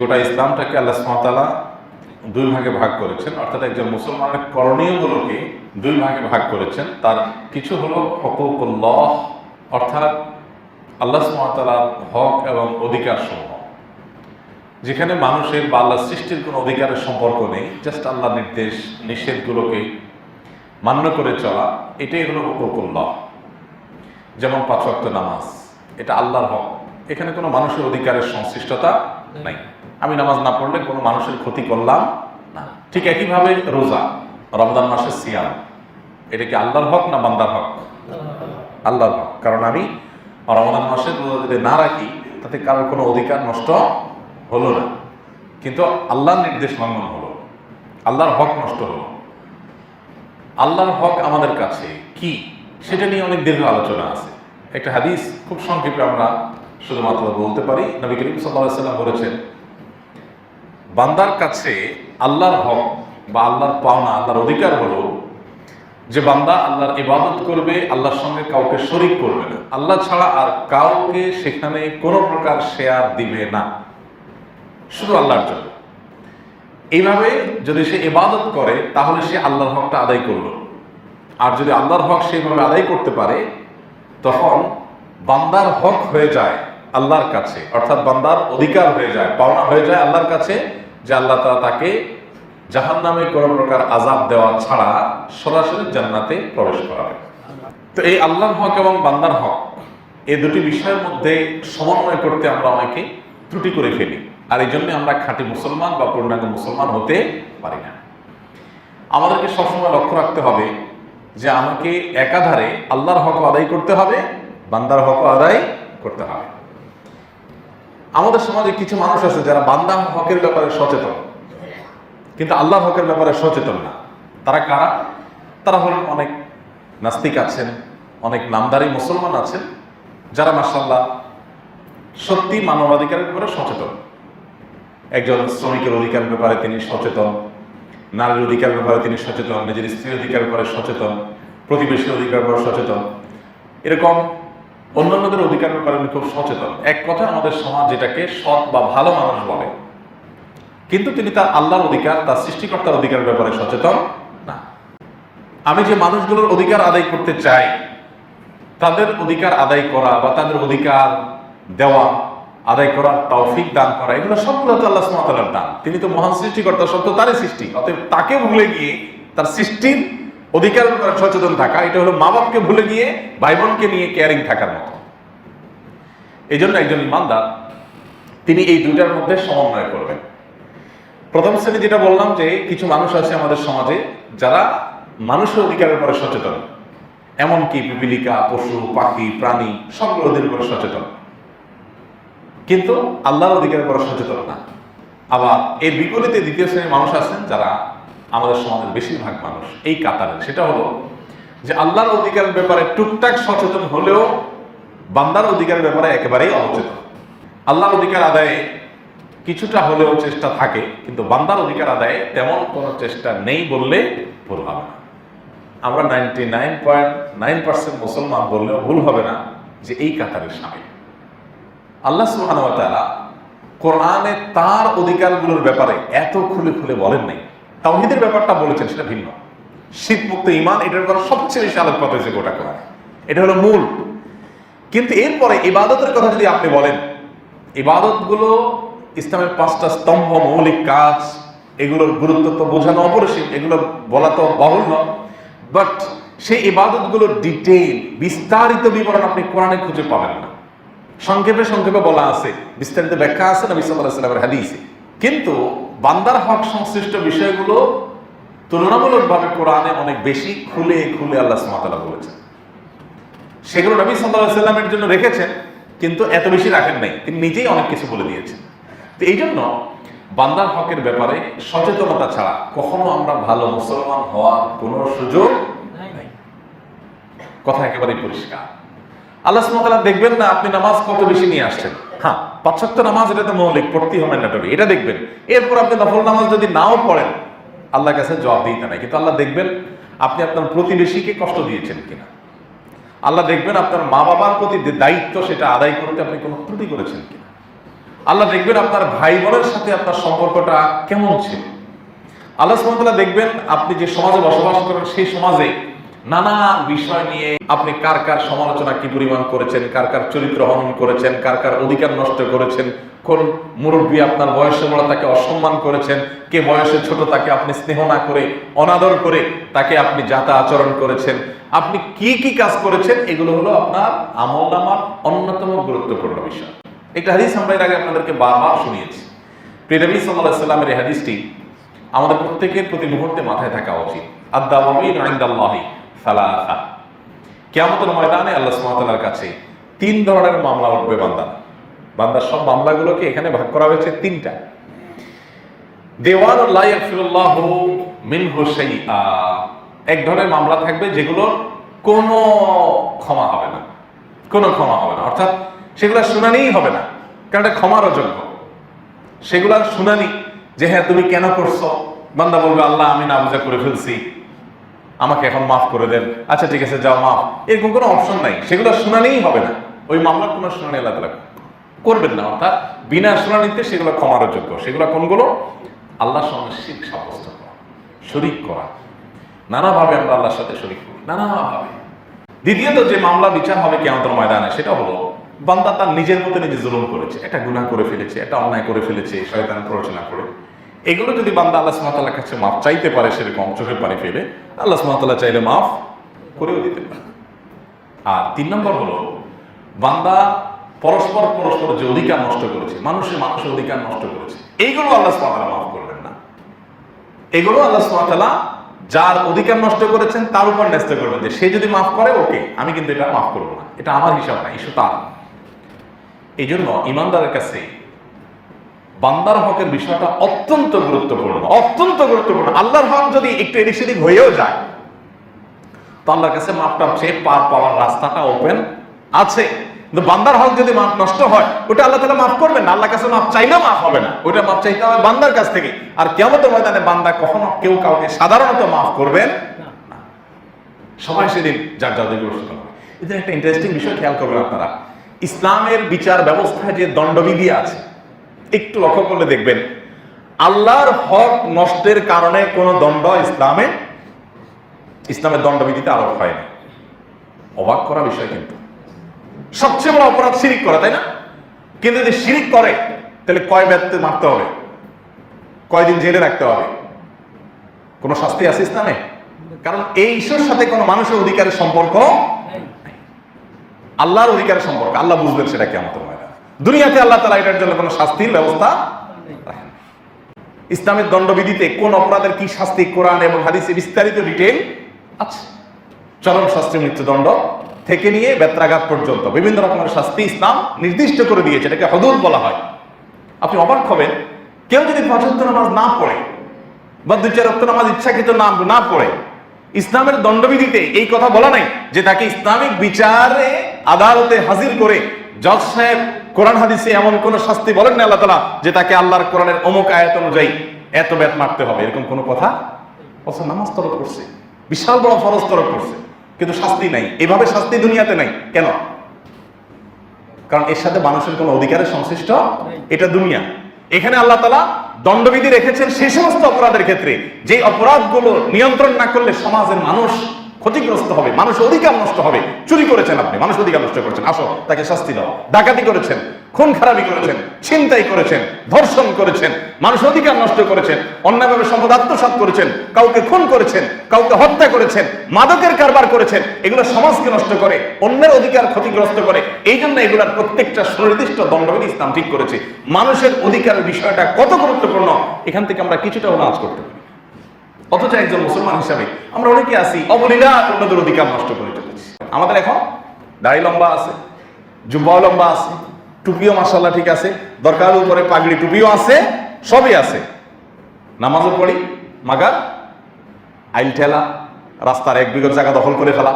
গোটা ইসলামটাকে আল্লাহ সুবহানাহু ওয়া তাআলা দুই ভাগে ভাগ করেছেন, অর্থাৎ একজন মুসলমানের করণীয়গুলোকে দুই ভাগে ভাগ করেছেন। তার কিছু হলো হুকুকুল্লাহ, অর্থাৎ আল্লাহ সুবহানাহু ওয়া তাআলার হক এবং অধিকার সমূহ, যেখানে মানুষের বা আল্লাহ সৃষ্টির কোনো অধিকারের সম্পর্ক নেই, জাস্ট আল্লাহ নির্দেশ নিষেধগুলোকে মান্য করে চলা, এটাই হলো হুকুকুল্লাহ। যেমন 5 ওয়াক্ত নামাজ, এটা আল্লাহর হক, এখানে কোনো মানুষের অধিকারের সংশ্লিষ্টতা নাই। আমি নামাজ না পড়লে কোনো মানুষের ক্ষতি করলাম না। ঠিক একইভাবে রোজা, রমজান মাসের সিয়াম, এটা কি আল্লাহর হক না বান্দার হক? আল্লাহর হক। কারণ আমি রমজান মাসে রোজা যদি না রাখি তাতে কারোর কোনো অধিকার নষ্ট হলো না, কিন্তু আল্লাহর নির্দেশ লঙ্ঘন হলো, আল্লাহর হক নষ্ট হলো। আল্লাহর হক আমাদের কাছে কি, সেটা নিয়ে অনেক দীর্ঘ আলোচনা আছে। একটা হাদিস খুব সংক্ষেপে আমরা শুধুমাত্র বলতে পারি। নবী করিম সাল্লাল্লাহু আলাইহি ওয়াসাল্লাম বলেছেন, বান্দার কাছে আল্লাহর হক বা আল্লাহর পাওনা, আল্লাহর অধিকার হলো যে বান্দা আল্লাহর ইবাদত করবে, আল্লাহর সঙ্গে কাউকে শরীক করবে না, আল্লাহ ছাড়া আর কাউকে সেখানে কোনো প্রকার শেয়ার দিবে না, শুধু আল্লাহর জন্য। এইভাবে যদি সে ইবাদত করে তাহলে সে আল্লাহর হকটা আদায় করলো। আর যদি আল্লাহর হক সেইভাবে আদায় করতে পারে তখন বান্দার হক হয়ে যায় আল্লাহর কাছে, অর্থাৎ বান্দার অধিকার হয়ে যায়, পাওনা হয়ে যায় আল্লাহর কাছে, যে আল্লাহ তাআলা তাকে জাহান্নামে কোনো প্রকার আযাব দেওয়া ছাড়া সরাসরি জান্নাতে প্রবেশ করাবে। তো এই আল্লাহর হক এবং বান্দার হক, এই দুটি বিষয়ের মধ্যে সমন্বয় করতে আমরা অনেকে ত্রুটি করে ফেলি, আর এই জন্য আমরা খাঁটি মুসলমান বা পূর্ণাঙ্গ মুসলমান হতে পারি না। আমাদেরকে সবসময় লক্ষ্য রাখতে হবে যে আমাকে একাধারে আল্লাহর হক আদায় করতে হবে, বান্দার হক আদায় করতে হবে। আমাদের সমাজে কিছু মানুষ আছে যারা বান্দার হকের ব্যাপারে সচেতন, কিন্তু আল্লাহর হকের ব্যাপারে সচেতন না। তারা কারা? তারা হলেন অনেক নাস্তিক আছেন, অনেক নামদারি মুসলমান আছেন, যারা মাশাআল্লাহ সত্যি মানবাধিকারের ব্যাপারে সচেতন। একজন শ্রমিকের অধিকারের ব্যাপারে তিনি সচেতন, নারীর অধিকারের ব্যাপারে তিনি সচেতন, নিজের স্ত্রীর অধিকারের ব্যাপারে সচেতন, প্রতিবেশীর অধিকারের ব্যাপারে সচেতন, এরকম অন্যান্যদের অধিকারের ব্যাপারে উনি খুব সচেতন। এক কথা আমাদের সমাজ যেটাকে সৎ বা ভালো মানুষ বলে, কিন্তু তিনি তার আল্লাহর অধিকার, তার সৃষ্টিকর্তার অধিকারের ব্যাপারে সচেতন না। আমি যে মানুষগুলোর অধিকার আদায় করতে চাই, তাদের অধিকার আদায় করা বা তাদের অধিকার দেওয়া, আদায় করার তৌফিক দান করা, এগুলো সবগুলো তো আল্লাহ সুবহানাহু ওয়া তাআলার দান। তিনি তো মহান সৃষ্টিকর্তা, সব তো তারই সৃষ্টি। অতএব তাকে ভুলে গিয়ে তার সৃষ্টির অধিকারের ব্যাপারে সচেতন থাকা, এটা হলো মা বাপকে ভুলে গিয়ে ভাই বোনকে নিয়ে কেয়ারিং থাকার মতো। এই জন্য একজন ইমানদার তিনি এই দুইটার মধ্যে সমন্বয় করবেন। প্রথম শ্রেণী যেটা বললাম, যে কিছু মানুষ আছে আমাদের সমাজে যারা মানুষের অধিকারের ব্যাপারে সচেতন, এমনকি পিপিলিকা, পশু পাখি, প্রাণী সবগুলোদের উপরে সচেতন, কিন্তু আল্লাহর অধিকারের উপরে সচেতন না। আবার এর বিপরীতে দ্বিতীয় শ্রেণীর মানুষ আছেন যারা আমাদের সমাজের বেশিরভাগ মানুষ এই কাতারের, সেটা হলো যে আল্লাহর অধিকারের ব্যাপারে টুকটাক সচেতন হলেও বান্দার অধিকারের ব্যাপারে একেবারেই অচেতন। আল্লাহর অধিকার আদায়ে কিছুটা হলেও চেষ্টা থাকে, কিন্তু বান্দার অধিকার আদায়ে তেমন কোনো চেষ্টা নেই বললে ভুল হবে না। আমরা 99.9% মুসলমান বললেও ভুল হবে না যে এই কাতারের সামিল। আল্লাহ সুবহানাহু ওয়া তাআলা কোরআনে তার অধিকারগুলোর ব্যাপারে এত খুলে খুলে বলেন নাই। তাওহীদের ব্যাপারটা বলেছেন, সেটা ভিন্ন। শিরক মুক্ত ঈমান, এটার ব্যাপারে সবচেয়ে বেশি আলোকপাত হয়েছে গোটা কোরআনে, এটা হলো মূল। কিন্তু এরপরে ইবাদতের কথা যদি আপনি বলেন, ইবাদতগুলো ইসলামের 5টা স্তম্ভ, মৌলিক কাজ, এগুলোর গুরুত্ব তো বোঝানো অপরিসীম, এগুলো বলা তো বাহুল্য, বাট সেই ইবাদতগুলোর ডিটেইল, বিস্তারিত বিবরণ আপনি কোরআনে খুঁজে পাবেন না। সংক্ষেপে সংক্ষেপে বলা আছে, বিস্তারিত ব্যাখ্যা আছে নবী সাল্লাল্লাহু আলাইহি ওয়াসাল্লামের হাদিসে, কিন্তু বান্দার হক সংশ্লিষ্ট বিষয়গুলো তুলনামূলকভাবে কোরআনে অনেক বেশি খুলে খুলে আল্লাহ সুবহানাহু ওয়া তাআলা বলেছেন। সেগুলো নবী সাল্লাল্লাহু আলাইহি ওয়াসাল্লামের জন্য রেখেছেন, কিন্তু এত বেশি রাখেন নাই, তিনি নিজেই অনেক কিছু বলে দিয়েছেন। তো এই জন্য বান্দার হকের ব্যাপারে সচেতনতা ছাড়া কখনো আমরা ভালো মুসলমান হওয়ার কোনো সুযোগ নাই। কথা একেবারেই পরিষ্কার। আল্লাহ সুবহানাহু ওয়া তাআলা দেখবেন না আপনি নামাজ কত বেশি নিয়ে আসছেন। হ্যাঁ, 5 ওয়াক্ত নামাজ এটা তো মৌলিক, পড়তেই হবে ম্যান্ডেটরি, এটা দেখবেন। এরপর আপনি নফল নামাজ যদি নাও পড়েন, আল্লাহর কাছে জবাব দিতে নাই, কিন্তু আল্লাহ দেখবেন আপনি আপনার প্রতিবেশীকে কষ্ট দিয়েছেন কিনা। আল্লাহ দেখবেন আপনার মা বাবার প্রতি যে দায়িত্ব, সেটা আদায় করতে আপনি কোনো ত্রুটি করেছেন কিনা। আল্লাহ দেখবেন আপনার ভাই বোনের সাথে আপনার সম্পর্কটা কেমন ছিল। আল্লাহ সুবহানাহু ওয়া তাআলা দেখবেন আপনি যে সমাজে বসবাস করেন সেই সমাজে নানা বিষয় নিয়ে আপনি কার কার সমালোচনা কি পরিমাণ করেছেন, কার কার চরিত্র হনন করেছেন, কার কার অধিকার নষ্ট করেছেন, কোন মুরব্বী আপনার বয়সে বড় তাকে অসম্মান করেছেন, কে বয়সে ছোট তাকে আপনি স্নেহ না করে অনাদর করে তাকে আপনি যাতা আচরণ করেছেন, আপনি কি কি কাজ করেছেন, এগুলো হলো আপনার আমলনামার অন্যতম গুরুত্বপূর্ণ বিষয়। একটা হাদিস আমরা এর আগে আপনাদেরকে বারবার শুনিয়েছি। প্রিয় নবী সাল্লাল্লাহু আলাইহি ওয়াসাল্লামের এই হাদিসটি আমাদের প্রত্যেকের প্রতি মুহূর্তে মাথায় থাকা উচিত। আদ-দাওয়ামিন ইনদাল্লাহি সালাসা। কিয়ামতের ময়দানে আল্লাহ সুবহানাহু ওয়া তাআলার কাছে তিন ধরনের মামলা উঠবে বান্দার সব মামলাগুলোকে এখানে ভাগ করা হয়েছে তিনটা। দেওয়ানুল লা ইয়াগফিরুল্লাহু মিনহু শাইআ, এক ধরনের মামলা থাকবে যেগুলো কোনো ক্ষমা হবে না, অর্থাৎ সেগুলো শুনানিই হবে না, কারণ এটা ক্ষমার অযোগ্য। সেগুলার শুনানি যে হ্যাঁ তুমি কেন করছো, বান্দা বলবে আল্লাহ আমি না বুঝা করে ফেলছি, আমাকে এখন মাফ করে দেন, আচ্ছা ঠিক আছে যাও মাফ, এরকম কোনো অপশন নাই। সেগুলো শুনানিই হবে না, ওই মামলার কোনো শুনানি আল্লাহ তাআলা করবেন না, অর্থাৎ বিনা শুনানিতে সেগুলো ক্ষমার যোগ্য। সেগুলো কোনগুলো? আল্লাহর সঙ্গে শিরক সাব্যস্ত করা, শরীক করা, নানাভাবে আমরা আল্লাহর সাথে শরীক করি, নানাভাবে। দ্বিতীয়ত যে মামলা বিচার হবে কিয়ামতের ময়দানে, সেটা হলো বান্দা তার নিজের মতো নিজে জুলুম করেছে, একটা গুনাহ করে ফেলেছে, একটা অন্যায় করে ফেলেছে শয়তান প্ররোচনা করে। এগুলো যদি বান্দা আল্লাহ সুবহানাহু ওয়া তাআলার কাছে মাফ চাইতে পারে, সেরকম চোখের পানি ফেলে আল্লাহ সুবহানাহু ওয়া তাআলা চাইলে মাফ করেও দিতে পারে। আর তিন নম্বর হলো বান্দা পরস্পর যে অধিকার নষ্ট করেছে, মানুষের অধিকার নষ্ট করেছে, এইগুলো আল্লাহ সুবহানাহু ওয়া তাআলা মাফ করবেন না। এগুলো আল্লাহ সুবহানাহু ওয়া তাআলা যার অধিকার নষ্ট করেছেন তার উপর ন্যস্ত করবেন, যে সে যদি মাফ করে ওকে, আমি কিন্তু এটা মাফ করবো না, এটা আমার হিসাব না, ইস্যু তার। এই জন্য ইমানদারের কাছে বান্দার হকের বিষয়টা অত্যন্ত গুরুত্বপূর্ণ। আল্লাহর হক যদি একটু এদিক সেদিক হয়েও যায় তো আল্লাহর কাছে মাপটা চেয়ে পার পাওয়ার রাস্তাটা ওপেন আছে। কিন্তু বান্দার হক যদি মাপ নষ্ট হয়, ওটা আল্লাহ তাআলা মাফ করবেন না, আল্লাহর কাছে মাপ চাইলেও মাফ হবে না, ওটা মাপ চাইতে হবে বান্দার কাছ থেকে। আর কিয়ামতের ময়দানে বান্দা কখনো কেউ কাউকে সাধারণত মাফ করবেন না, সবাই সেদিন যার যার দিকে বসতে হবে। এটা একটা ইন্টারেস্টিং বিষয়, খেয়াল করবেন আপনারা। ইসলামের বিচার ব্যবস্থায় যে দণ্ডবিধি আছে, একটু লক্ষ্য করলে দেখবেন আল্লাহর হক নষ্টের কারণে কোনো দণ্ড ইসলামের দণ্ডবিধিতে আরোপ হয়নি। অবাক করা বিষয়। কিন্তু সবচেয়ে বড় অপরাধ শিরিক করা, তাই না? কিন্তু যদি শিরিক করে তাহলে কয় ব্যক্তি মারতে হবে, কয়দিন জেলে রাখতে হবে, কোনো শাস্তি আছে ইসলামে? কারণ এই ইস্যুর সাথে কোনো মানুষের অধিকারের সম্পর্ক, আল্লাহর অধিকারের সম্পর্ক। আল্লাহ বুঝবেন সেটা কিয়ামতের ময়দানে। দুনিয়াতে আল্লাহ তাআলা এটার জন্য কোনো শাস্তির ব্যবস্থা রাখেন। ইসলামের দণ্ডবিধিতে কোন অপরাধের কি শাস্তি কোরআন এবং হাদিসে বিস্তারিত ডিটেইল আছে। চরম শাস্তি, মৃত্যুদণ্ড থেকে নিয়ে বেত্রাঘাত পর্যন্ত বিভিন্ন রকমের শাস্তি ইসলাম নির্দিষ্ট করে দিয়েছে, এটাকে হুদুদ বলা হয়। আপনি অবাক হবেন, কেউ যদি ৫ ওয়াক্ত নামাজ না পড়ে বা ২-৪ ওয়াক্ত নামাজ ইচ্ছাকৃত না পড়ে, ইসলামের দণ্ডবিধিতে এই কথা বলা নাই যে তাকে ইসলামিক বিচারে আদালতে হাজির করে জজ সাহেব কোরআন হাদিসে এমন কোন শাস্তি বলেন না আল্লাহ তাআলা যে তাকে আল্লাহর কোরআনের অমুক আয়াত অনুযায়ী এত বেত মারতে হবে, এরকম কোনো কথা। অথচ নামাজ তরক করছে, বিশাল বড় ফরজ তরক করছে, কিন্তু শাস্তি নাই। এভাবে শাস্তি দুনিয়াতে নাই কেন? কারণ এর সাথে মানুষের কোনো অধিকারের সংশ্লিষ্ট, এটা দুনিয়া। এখানে আল্লাহ তাআলা দণ্ডবিধি রেখেছেন সেই সমস্ত অপরাধের ক্ষেত্রে যে অপরাধগুলো নিয়ন্ত্রণ না করলে সমাজের মানুষ ক্ষতিগ্রস্ত হবে, মানুষের অধিকার নষ্ট হবে। চুরি করেছেন আপনি, মানুষ অধিকার নষ্ট করেছেন, আসো তাকে শাস্তি দাও। ডাকাতি করেছেন, খুন খারাপি করেছেন, ছিনতাই করেছেন, ধর্ষণ করেছেন, মানুষের অধিকার নষ্ট করেছেন, অন্যায়ভাবে সম্পদ আত্মসাৎ করেছেন, কাউকে খুন করেছেন, কাউকে হত্যা করেছেন, মাদকের কারবার করেছেন, এগুলো সমাজকে নষ্ট করে, অন্যের অধিকার ক্ষতিগ্রস্ত করে। এই জন্য এগুলার প্রত্যেকটা সুনির্দিষ্ট দণ্ডবিধি ইসলাম ঠিক করেছে। মানুষের অধিকারের বিষয়টা কত গুরুত্বপূর্ণ, এখান থেকে আমরা কিছুটা আজ করতে পারি। অথচ একজন মুসলমান হিসাবে আমরা অনেকে আছি অবলীলা অন্যদের অধিকার নষ্ট করে চলেছি। আমাদের এখন দাড়ি লম্বা আছে, জুব্বাও লম্বা আছে, টুপিও মাশাআল্লাহ ঠিক আছে, দরকার উপরে পাগড়ি টুপিও আছে, সবই আছে, নামাজও পড়ি, মাগার আইল ঠেলা, রাস্তার 1 বিঘা জায়গা দখল করে ফেলা,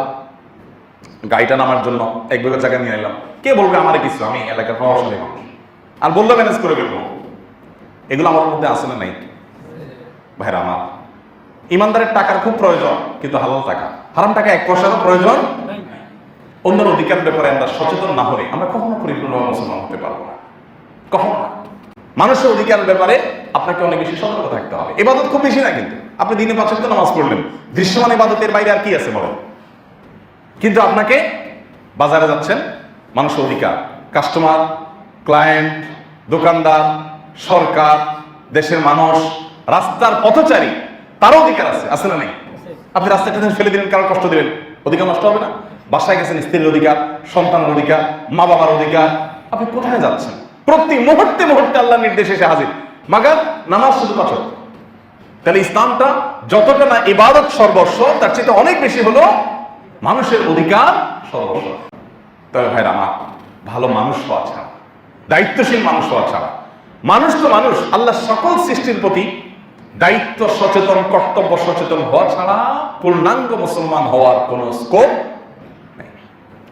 গাড়িটা নামার জন্য 1 বিঘা জায়গা নিয়ে এলাম, কে বলবে আমার কিছু, আমি এলাকার প্রভাবশালী মানুষ, আর বললো ম্যানেজ করে ফেলবো। এগুলো আমার মধ্যে আসে না নাই? ভাইরা আমার, ইমানদারের টাকার খুব প্রয়োজন, কিন্তু হালাল টাকা, হারাম টাকা 1 পয়সারও প্রয়োজন। অন্যের অধিকারের ব্যাপারে আমরা সচেতন না হলে আমরা কখনো পরিপূর্ণভাবে মুসলমান হতে পারবো না, কখনো না। মানুষের অধিকারের ব্যাপারে আপনাকে অনেক বেশি সতর্ক থাকতে হবে। ইবাদত খুব বেশি না, কিন্তু আপনি দিনে 5 ওয়াক্ত নামাজ পড়লেন, দৃশ্যমান ইবাদতের বাইরে আর কি আছে বলেন? কিন্তু আপনাকে বাজারে যাচ্ছেন, মানুষের অধিকার, কাস্টমার, ক্লায়েন্ট, দোকানদার, সরকার, দেশের মানুষ, রাস্তার পথচারী, তারও অধিকার আছে, আছে না নেই? আপনি রাস্তাটা ফেলে দিলেন, কারো কষ্ট দিলেন, অধিকার নষ্ট হবে না? বাসায় গেছেন, স্ত্রীর অধিকার, সন্তানের অধিকার, মা বাবার অধিকার। আপনি কোথায় যাচ্ছেন? প্রতি মুহূর্তে মুহূর্তে আল্লাহর নির্দেশ এসে হাজির, মাগার নামাজ শুধু 5 ওয়াক্ত। তাহলে ইসলামটা যতটা না ইবাদত সর্বস্ব, তার চেয়ে অনেক বেশি হলো মানুষের অধিকার সর্বস্ব। তবে ভাইরা আমার, ভালো মানুষ হওয়া ছাড়া, দায়িত্বশীল মানুষ হওয়া ছাড়া, মানুষ তো মানুষ, আল্লাহ সকল সৃষ্টির প্রতি দায়িত্ব সচেতন, কর্তব্য সচেতন হওয়া ছাড়া পূর্ণাঙ্গ মুসলমান হওয়ার কোনো স্কোপ নেই।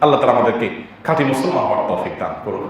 আল্লাহ তাআলা আমাদেরকে খাঁটি মুসলমান হওয়ার তৌফিক দান করুন।